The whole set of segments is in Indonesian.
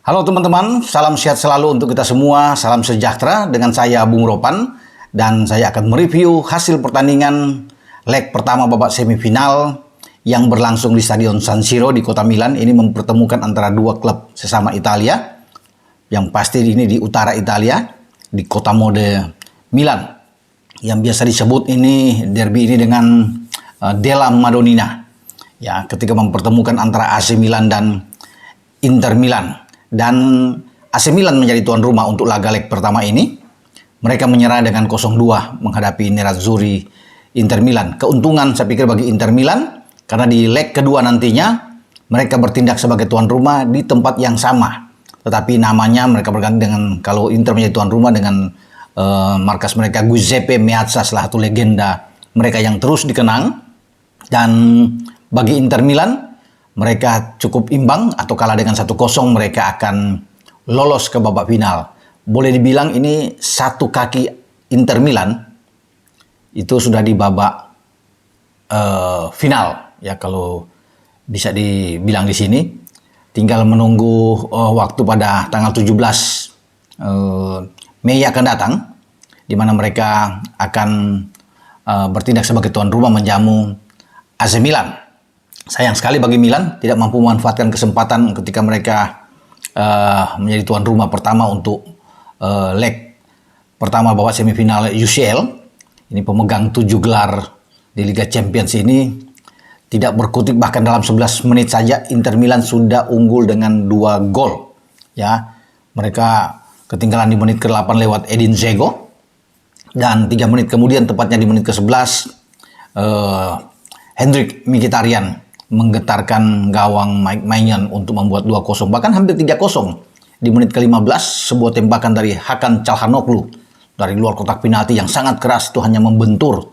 Halo teman-teman, salam sehat selalu untuk kita semua, salam sejahtera dengan saya Bung Ropan dan saya akan mereview hasil pertandingan leg pertama babak semifinal yang berlangsung di Stadion San Siro di kota Milan. Ini mempertemukan antara dua klub sesama Italia, yang pasti ini di utara Italia, di kota mode Milan, yang biasa disebut ini derby ini dengan Della Madonnina. Ya, ketika mempertemukan antara AC Milan dan Inter Milan. Dan AC Milan menjadi tuan rumah untuk laga leg pertama ini. Mereka menyerah dengan 0-2 menghadapi Nerazzurri Inter Milan. Keuntungan saya pikir bagi Inter Milan, karena di leg kedua nantinya mereka bertindak sebagai tuan rumah di tempat yang sama. Tetapi namanya mereka berganti dengan, kalau Inter menjadi tuan rumah dengan markas mereka Giuseppe Meazza, salah satu legenda mereka yang terus dikenang. Dan bagi Inter Milan, mereka cukup imbang atau kalah dengan 1-0, mereka akan lolos ke babak final. Boleh dibilang ini satu kaki Inter Milan itu sudah di babak final, ya kalau bisa dibilang di sini. Tinggal menunggu waktu pada tanggal 17 Mei akan datang, di mana mereka akan bertindak sebagai tuan rumah menjamu AC Milan. Sayang sekali bagi Milan tidak mampu memanfaatkan kesempatan ketika mereka menjadi tuan rumah pertama untuk leg pertama babak semifinal UCL. Ini pemegang 7 gelar di Liga Champions ini tidak berkutik, bahkan dalam 11 menit saja Inter Milan sudah unggul dengan 2 gol. Ya, mereka ketinggalan di menit ke-8 lewat Edin Dzeko, dan 3 menit kemudian, tepatnya di menit ke-11, Henrikh Mkhitaryan menggetarkan gawang Mike Maignan untuk membuat 2-0, bahkan hampir 3-0. Di menit ke-15, sebuah tembakan dari Hakan Çalhanoğlu dari luar kotak penalti yang sangat keras itu hanya membentur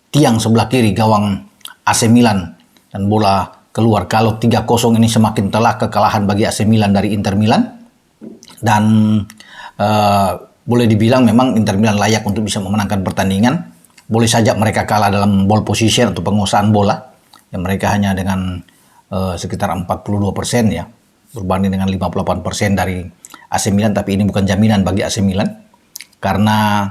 tiang sebelah kiri gawang AC Milan dan bola keluar. Kalau 3-0 ini semakin telak kekalahan bagi AC Milan dari Inter Milan, dan boleh dibilang memang Inter Milan layak untuk bisa memenangkan pertandingan. Boleh saja mereka kalah dalam ball position atau penguasaan bola, yang mereka hanya dengan sekitar 42% ya, berbanding dengan 58% dari AC Milan. Tapi ini bukan jaminan bagi AC Milan, karena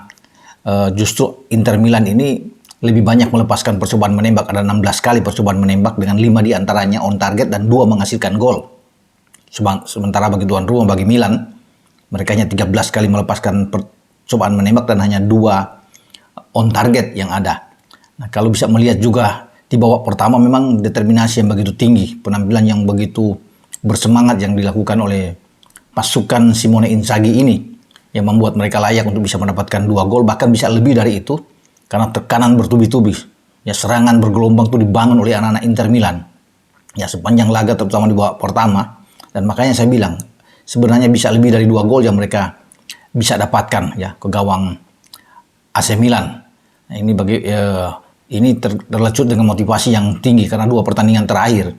justru Inter Milan ini lebih banyak melepaskan percobaan menembak. Ada 16 kali percobaan menembak, dengan 5 diantaranya on target dan 2 menghasilkan gol. Sementara bagi tuan rumah, bagi Milan, mereka hanya 13 kali melepaskan percobaan menembak dan hanya 2 on target yang ada. Nah, kalau bisa melihat juga di babak pertama memang determinasi yang begitu tinggi, penampilan yang begitu bersemangat yang dilakukan oleh pasukan Simone Inzaghi ini, yang membuat mereka layak untuk bisa mendapatkan 2 gol, bahkan bisa lebih dari itu, karena tekanan bertubi-tubi. Ya, serangan bergelombang itu dibangun oleh anak-anak Inter Milan. Ya, sepanjang laga terutama di babak pertama, dan makanya saya bilang sebenarnya bisa lebih dari 2 gol yang mereka bisa dapatkan ya ke gawang AC Milan. Nah, ini ini terlecut dengan motivasi yang tinggi, karena 2 pertandingan terakhir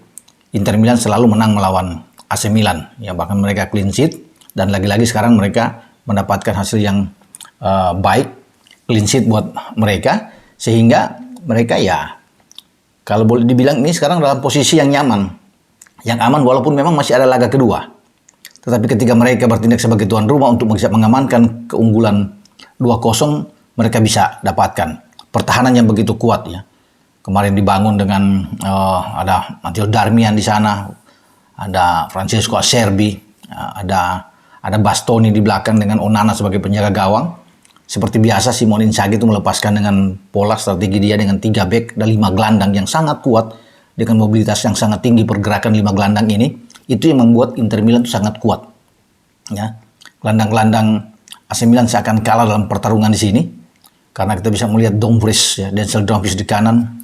Inter Milan selalu menang melawan AC Milan. Ya, bahkan mereka clean sheet, dan lagi-lagi sekarang mereka mendapatkan hasil yang baik, clean sheet buat mereka, sehingga mereka ya kalau boleh dibilang ini sekarang dalam posisi yang nyaman, yang aman, walaupun memang masih ada laga kedua. Tetapi ketika mereka bertindak sebagai tuan rumah untuk bisa mengamankan keunggulan 2-0, mereka bisa dapatkan pertahanan yang begitu kuat ya. Kemarin dibangun dengan ada Matteo Darmian di sana, ada Francesco Acerbi, ada Bastoni di belakang dengan Onana sebagai penjaga gawang. Seperti biasa Simone Inzaghi itu melepaskan dengan pola strategi dia dengan 3 back dan 5 gelandang yang sangat kuat, dengan mobilitas yang sangat tinggi. Pergerakan 5 gelandang ini itu yang membuat Inter Milan itu sangat kuat. Ya, gelandang-gelandang AC Milan seakan kalah dalam pertarungan di sini, karena kita bisa melihat Dumfries, ya, Denzel Dumfries di kanan,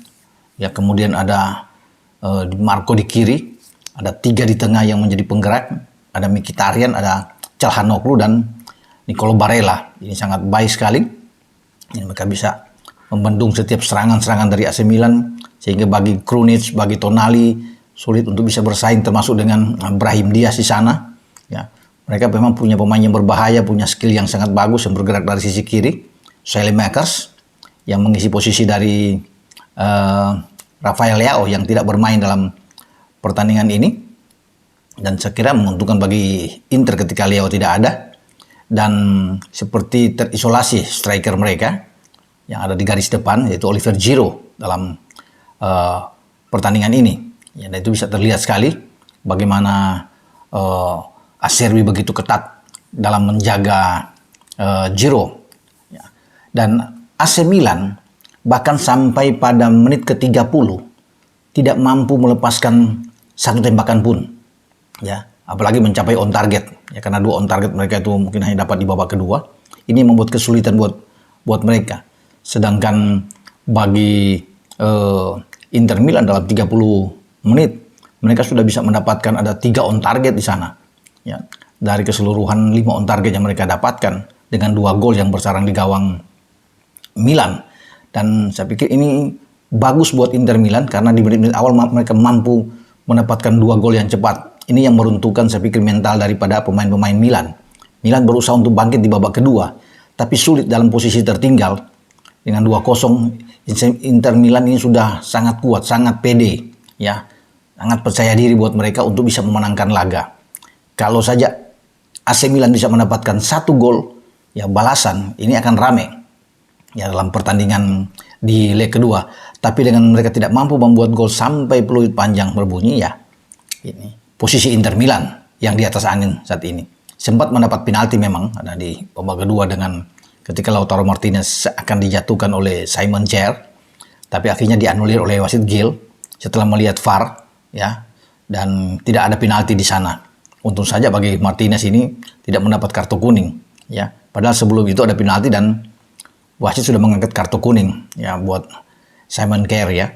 ya, kemudian ada Marco di kiri, ada 3 di tengah yang menjadi penggerak, ada Mkhitaryan, ada Çalhanoğlu dan Nicolo Barella. Ini sangat baik sekali. Ini mereka bisa membendung setiap serangan-serangan dari AC Milan, sehingga bagi Krunic, bagi Tonali sulit untuk bisa bersaing, termasuk dengan Brahim Diaz di sana. Ya, mereka memang punya pemain yang berbahaya, punya skill yang sangat bagus yang bergerak dari sisi kiri. Saelemaekers yang mengisi posisi dari Rafael Leao yang tidak bermain dalam pertandingan ini. dan saya kira menguntungkan bagi Inter ketika Leao tidak ada, dan seperti terisolasi striker mereka yang ada di garis depan yaitu Oliver Giroud dalam pertandingan ini. Ya, dan itu bisa terlihat sekali bagaimana Acerbi begitu ketat dalam menjaga Giroud. Ya. Dan AC Milan bahkan sampai pada menit ke-30 tidak mampu melepaskan satu tembakan pun. Ya, apalagi mencapai on target. Ya, karena 2 on target mereka itu mungkin hanya dapat di babak kedua. Ini membuat kesulitan buat mereka. Sedangkan bagi Inter Milan dalam 30 menit mereka sudah bisa mendapatkan ada 3 on target di sana. Ya, dari keseluruhan 5 on target yang mereka dapatkan dengan 2 gol yang bersarang di gawang Milan. Dan saya pikir ini bagus buat Inter Milan karena di menit-menit awal mereka mampu mendapatkan 2 gol yang cepat. Ini yang meruntuhkan saya pikir mental daripada pemain-pemain Milan. Milan berusaha untuk bangkit di babak kedua, tapi sulit dalam posisi tertinggal. Dengan 2-0, Inter Milan ini sudah sangat kuat, sangat pede, ya, sangat percaya diri buat mereka untuk bisa memenangkan laga. Kalau saja AC Milan bisa mendapatkan 1 gol, ya balasan, ini akan rame, ya dalam pertandingan di leg kedua. Tapi dengan mereka tidak mampu membuat gol sampai peluit panjang berbunyi, ya ini posisi Inter Milan yang di atas angin saat ini. Sempat mendapat penalti memang ada di babak kedua dengan ketika Lautaro Martinez akan dijatuhkan oleh Simon Kjaer, tapi akhirnya dianulir oleh wasit Gil setelah melihat VAR, ya, dan tidak ada penalti di sana. Untung saja bagi Martinez ini tidak mendapat kartu kuning, ya. Padahal sebelum itu ada penalti dan wasit sudah mengangkat kartu kuning, ya, buat Simon Kjaer, ya,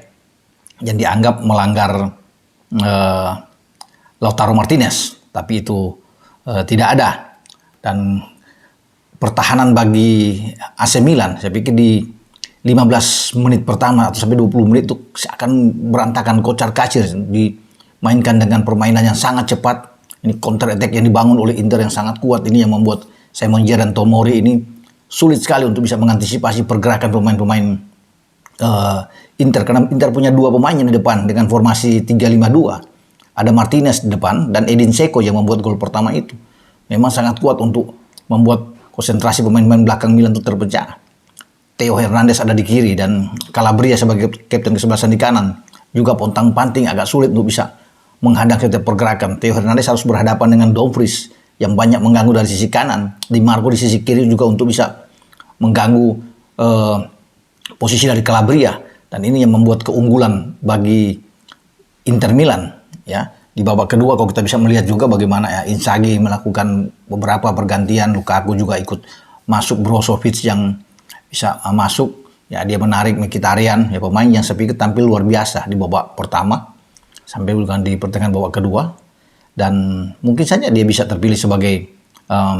yang dianggap melanggar Lautaro Martinez, tapi itu tidak ada. Dan pertahanan bagi AC Milan, saya pikir di 15 menit pertama atau sampai 20 menit itu akan berantakan kocar-kacir, dimainkan dengan permainan yang sangat cepat. Ini counter attack yang dibangun oleh Inter yang sangat kuat, ini yang membuat Simon Kjaer dan Tomori ini sulit sekali untuk bisa mengantisipasi pergerakan pemain-pemain Inter, karena Inter punya 2 pemain yang di depan dengan formasi 3-5-2. Ada Martinez di depan dan Edin Dzeko yang membuat gol pertama itu. Memang sangat kuat untuk membuat konsentrasi pemain-pemain belakang Milan itu terpecah. Theo Hernandez ada di kiri dan Calabria sebagai kapten kesebelasan di kanan. Juga pontang-panting agak sulit untuk bisa menghadang setiap pergerakan. Theo Hernandez harus berhadapan dengan Dumfries yang banyak mengganggu dari sisi kanan. Di Marco di sisi kiri juga untuk bisa mengganggu posisi dari Calabria. Dan ini yang membuat keunggulan bagi Inter Milan. Ya, di babak kedua kalau kita bisa melihat juga bagaimana ya Inzaghi melakukan beberapa pergantian, Lukaku juga ikut masuk, Brozovic yang bisa masuk, ya dia menarik Mkhitaryan, ya pemain yang saya pikir tampil luar biasa di babak pertama sampai bukan di pertengahan babak kedua, dan mungkin saja dia bisa terpilih sebagai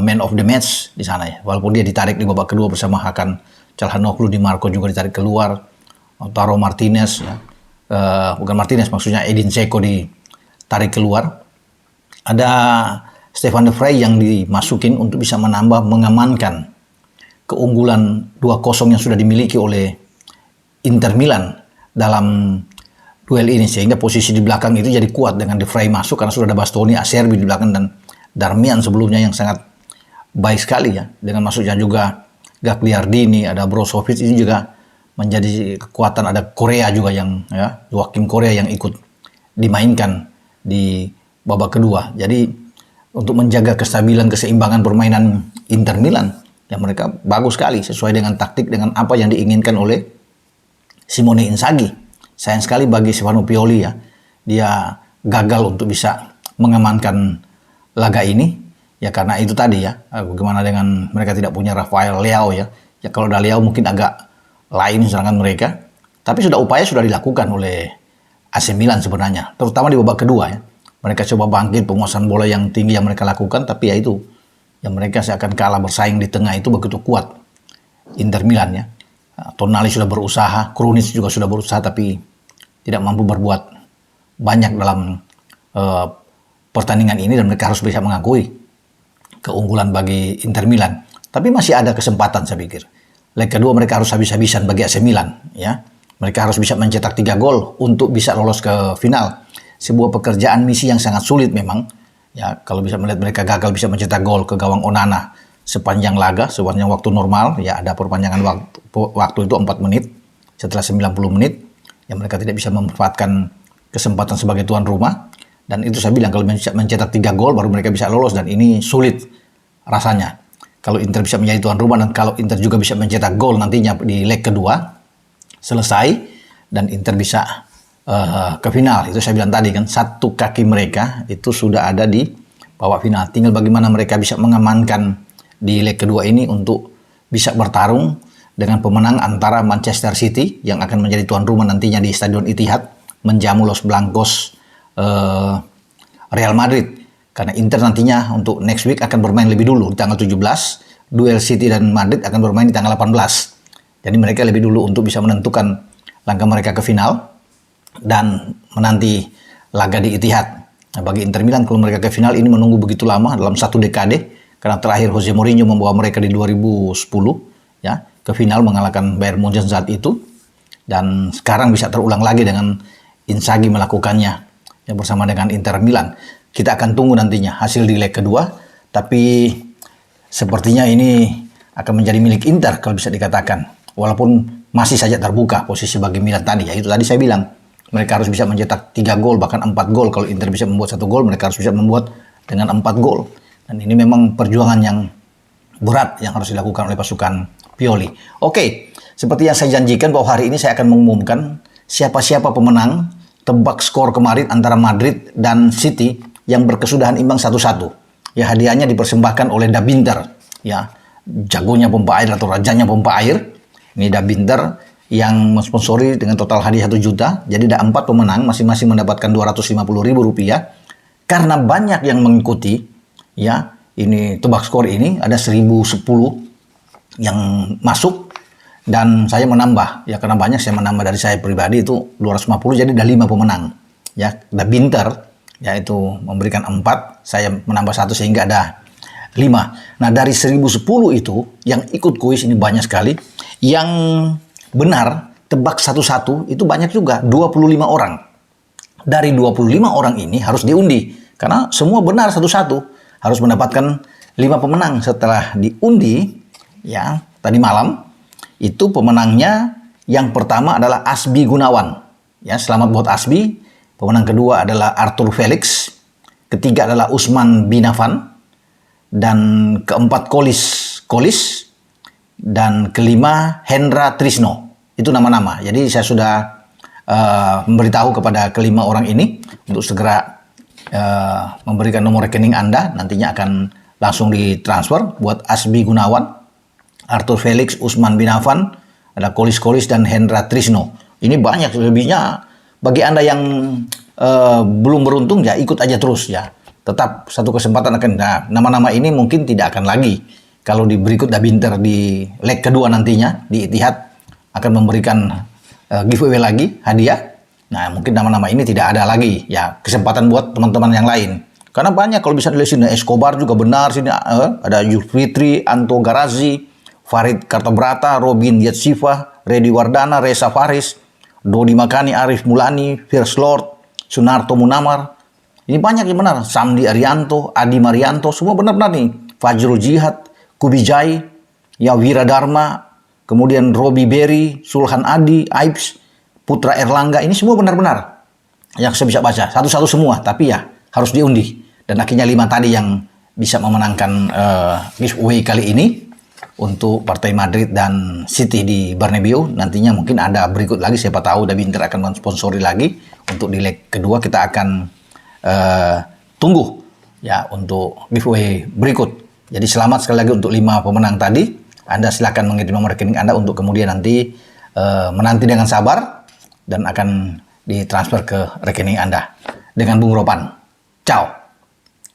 man of the match di sana, ya, walaupun dia ditarik di babak kedua bersama Hakan Calhanoglu, Di Marco juga ditarik keluar, Lautaro Martinez, ya. Bukan Martinez maksudnya, Edin Dzeko ditarik keluar. Ada Stefan de Vrij yang dimasukin untuk bisa mengamankan keunggulan 2-0 yang sudah dimiliki oleh Inter Milan dalam duel ini, sehingga posisi di belakang itu jadi kuat dengan de Vrij masuk karena sudah ada Bastoni, Acerbi di belakang dan Darmian sebelumnya yang sangat baik sekali, ya. Dengan masuknya juga Gagliardini, ada Brozovic, ini juga menjadi kekuatan. Ada Korea juga yang, ya, Joakim Korea yang ikut dimainkan di babak kedua. Jadi untuk menjaga kestabilan, keseimbangan permainan Inter Milan, ya mereka bagus sekali sesuai dengan taktik, dengan apa yang diinginkan oleh Simone Inzaghi. Sayang sekali bagi Stefano Pioli, ya, dia gagal untuk bisa mengamankan laga ini, ya karena itu tadi, ya, bagaimana dengan mereka tidak punya Rafael Leao, ya kalau ada Leao mungkin agak lain serangan mereka, tapi upaya sudah dilakukan oleh AC Milan sebenarnya, terutama di babak kedua, ya. Mereka coba bangkit, penguasaan bola yang tinggi yang mereka lakukan, tapi ya itu, yang mereka seakan kalah bersaing di tengah itu begitu kuat Inter Milan, ya. Tonali sudah berusaha, Krunic juga sudah berusaha, tapi tidak mampu berbuat banyak dalam pertandingan ini, dan mereka harus bisa mengakui keunggulan bagi Inter Milan. Tapi masih ada kesempatan, saya pikir. Leg kedua mereka harus habis-habisan bagi AC Milan, ya. Mereka harus bisa mencetak 3 gol untuk bisa lolos ke final. Sebuah pekerjaan misi yang sangat sulit memang, Ya, kalau bisa melihat mereka gagal bisa mencetak gol ke gawang Onana sepanjang laga, sepanjang waktu normal, ya ada perpanjangan waktu itu 4 menit setelah 90 menit, yang mereka tidak bisa memanfaatkan kesempatan sebagai tuan rumah. Dan itu saya bilang kalau bisa mencetak 3 gol baru mereka bisa lolos, dan ini sulit rasanya. Kalau Inter bisa menjadi tuan rumah dan kalau Inter juga bisa mencetak gol nantinya di leg kedua, selesai dan Inter bisa ke final. Itu saya bilang tadi kan, satu kaki mereka itu sudah ada di babak final. Tinggal bagaimana mereka bisa mengamankan di leg kedua ini untuk bisa bertarung dengan pemenang antara Manchester City yang akan menjadi tuan rumah nantinya di Stadion Etihad menjamu Los Blancos Real Madrid. Karena Inter nantinya untuk next week akan bermain lebih dulu di tanggal 17. Duel City dan Madrid akan bermain di tanggal 18. Jadi mereka lebih dulu untuk bisa menentukan langkah mereka ke final dan menanti laga di Etihad. Nah, bagi Inter Milan kalau mereka ke final ini menunggu begitu lama dalam 1 dekade, karena terakhir Jose Mourinho membawa mereka di 2010 ya ke final mengalahkan Bayern Munchen saat itu, dan sekarang bisa terulang lagi dengan Inzaghi melakukannya ya bersama dengan Inter Milan. Kita akan tunggu nantinya hasil di leg kedua, tapi sepertinya ini akan menjadi milik Inter kalau bisa dikatakan, walaupun masih saja terbuka posisi bagi Milan tadi. Ya itu tadi saya bilang, mereka harus bisa mencetak 3 gol, bahkan 4 gol. Kalau Inter bisa membuat 1 gol, mereka harus bisa membuat dengan 4 gol. Dan ini memang perjuangan yang berat yang harus dilakukan oleh pasukan Pioli. Oke, seperti yang saya janjikan bahwa hari ini saya akan mengumumkan siapa-siapa pemenang tebak skor kemarin antara Madrid dan City yang berkesudahan imbang 1-1. Ya, hadiahnya dipersembahkan oleh Dabinter. Ya, jagonya pompa air atau rajanya pompa air. Ini Dabinter yang mensponsori dengan total hadiah 1 juta. Jadi ada 4 pemenang, masing-masing mendapatkan Rp250.000. Karena banyak yang mengikuti, ya ini tebak skor ini ada 1010 yang masuk, dan saya menambah. Ya karena banyak saya menambah dari saya pribadi itu 250, jadi ada 5 pemenang. Ya, ada Binter, yaitu memberikan 4, saya menambah 1 sehingga ada 5. Nah dari 1010 itu yang ikut kuis ini banyak sekali. Yang benar tebak 1-1 itu banyak juga, 25 orang. Dari 25 orang ini harus diundi. Karena semua benar 1-1. Harus mendapatkan 5 pemenang. Setelah diundi, ya tadi malam, itu pemenangnya yang pertama adalah Asbi Gunawan. Ya, selamat buat Asbi. Pemenang kedua adalah Arthur Felix. Ketiga adalah Usman Binafan. Dan keempat Kolis. Dan kelima Hendra Trisno. Itu nama-nama. Jadi saya sudah memberitahu kepada kelima orang ini untuk segera memberikan nomor rekening Anda. Nantinya akan langsung ditransfer buat Asbi Gunawan, Arthur Felix, Usman Binafan, ada Kolis dan Hendra Trisno. Ini banyak, lebihnya bagi Anda yang belum beruntung ya ikut aja terus ya. Tetap satu kesempatan akan, nah, nama-nama ini mungkin tidak akan lagi. Kalau di berikut Dabinter di leg kedua nantinya di Etihad akan memberikan giveaway lagi, hadiah. Nah, mungkin nama-nama ini tidak ada lagi. Ya, kesempatan buat teman-teman yang lain. Karena banyak kalau bisa dilihat sini, Escobar juga benar sini. Ada Yufitri, Anto Garazi, Farid Kartobrata, Robin Yatsiva, Redi Wardana, Reza Faris, Dodi Makani, Arif Mulani, First Lord, Sunarto Munamar. Ini banyak yang benar. Samdi Arianto, Adi Marianto, semua benar-benar nih. Fajrul Jihad, Kubijai, Yawira Dharma, kemudian Robi Berry, Sulhan Adi, Aibs, Putra Erlangga, ini semua benar-benar yang saya bisa baca. Satu-satu semua, tapi ya harus diundi. Dan akhirnya 5 tadi yang bisa memenangkan giveaway kali ini untuk Partai Madrid dan City di Bernabeu. Nantinya mungkin ada berikut lagi, siapa tahu Dabinter akan mensponsori lagi. Untuk di leg kedua kita akan tunggu ya untuk giveaway berikut. Jadi selamat sekali lagi untuk 5 pemenang tadi. Anda silakan mengirim nomor rekening Anda untuk kemudian nanti menanti dengan sabar dan akan ditransfer ke rekening Anda dengan Bung Ropan. Ciao.